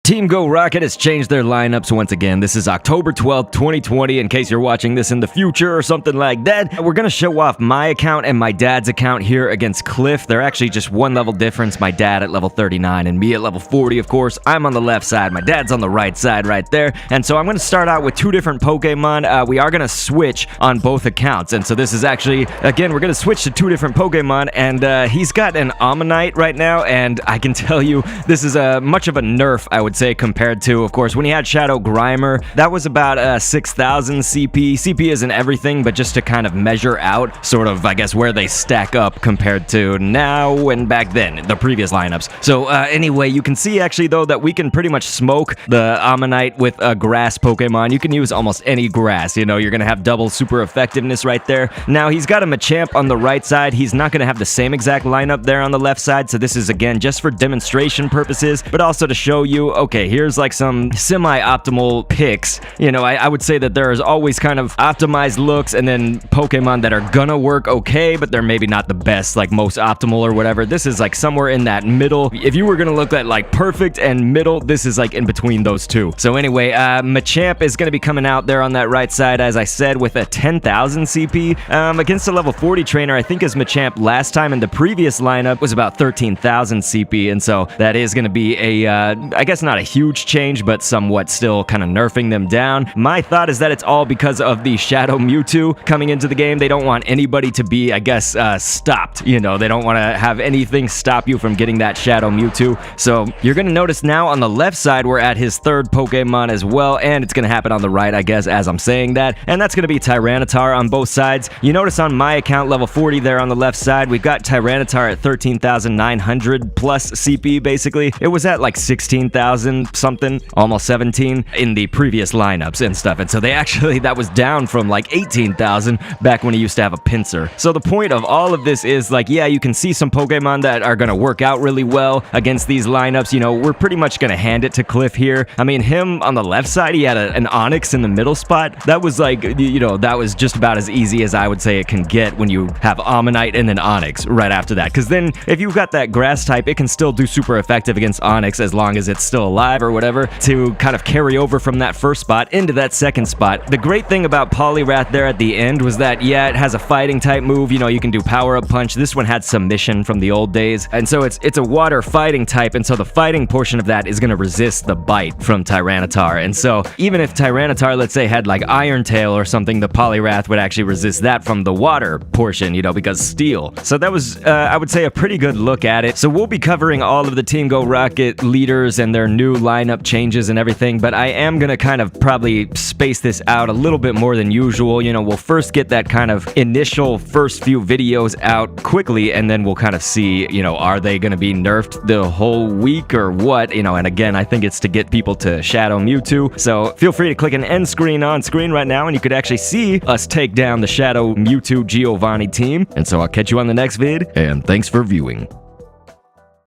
Team Go Rocket has changed their lineups once again. This is October 12th, 2020, in case you're watching this in the future or something like that. We're gonna show off my account and my dad's account here against Cliff. They're actually just one level difference. My dad at level 39 and me at level 40, of course. I'm on the left side, my dad's on the right side right there. And so I'm gonna start out with two different Pokemon. We are gonna switch on both accounts. And so this is actually, again, we're gonna switch to two different Pokemon. And he's got an Omanyte right now, and I can tell you, this is much of a nerf, I would say, compared to, of course, when he had Shadow Grimer. That was about 6,000 CP. CP isn't everything, but just to kind of measure out sort of, I guess, where they stack up compared to now and back then, the previous lineups. So anyway, you can see actually though that we can pretty much smoke the Omanyte with a grass Pokemon. You can use almost any grass, you know, you're gonna have double super effectiveness right there. Now he's got a Machamp on the right side. He's not gonna have the same exact lineup there on the left side, so this is again just for demonstration purposes, but also to show you, okay, here's like some semi-optimal picks. You know, I would say that there is always kind of optimized looks and then Pokemon that are gonna work okay, but they're maybe not the best, like most optimal or whatever. This is like somewhere in that middle. If you were gonna look at like perfect and middle, this is like in between those two. So anyway, Machamp is gonna be coming out there on that right side, as I said, with a 10,000 CP. Against a level 40 trainer, I think his Machamp last time in the previous lineup was about 13,000 CP, and so that is gonna be a, I guess not a huge change, but somewhat still kind of nerfing them down. My thought is that it's all because of the Shadow Mewtwo coming into the game. They don't want anybody to be, I guess, stopped. You know, they don't want to have anything stop you from getting that Shadow Mewtwo. So you're going to notice now on the left side, we're at his third Pokemon as well, and it's going to happen on the right, I guess, as I'm saying that, and that's going to be Tyranitar on both sides. You notice on my account, level 40 there on the left side, we've got Tyranitar at 13,900 plus CP, basically. It was at like 16,000 something, almost 17 in the previous lineups and stuff, and so they actually, that was down from like 18,000 back when he used to have a pincer. So the point of all of this is like, yeah, you can see some Pokemon that are gonna work out really well against these lineups. You know, we're pretty much gonna hand it to Cliff here. I mean, him on the left side, he had an Onix in the middle spot. That was like, you know, that was just about as easy as I would say it can get when you have Omanyte and then Onix right after that, because then if you've got that grass type, it can still do super effective against Onix as long as it's still alive or whatever, to kind of carry over from that first spot into that second spot. The great thing about Poliwrath there at the end was that, yeah, it has a fighting type move. You know, you can do power-up punch. This one had submission from the old days, and so it's a water fighting type, and so the fighting portion of that is going to resist the bite from Tyranitar. And so even if Tyranitar, let's say, had like Iron Tail or something, the Poliwrath would actually resist that from the water portion, you know, because steel. So that was, I would say, a pretty good look at it. So we'll be covering all of the Team Go Rocket leaders and their new lineup changes and everything, but I am gonna kind of probably space this out a little bit more than usual. You know, we'll first get that kind of initial first few videos out quickly, and then we'll kind of see, you know, are they gonna be nerfed the whole week or what, you know. And again, I think it's to get people to Shadow Mewtwo, so feel free to click an end screen on screen right now and you could actually see us take down the Shadow Mewtwo Giovanni team. And so I'll catch you on the next vid, and thanks for viewing.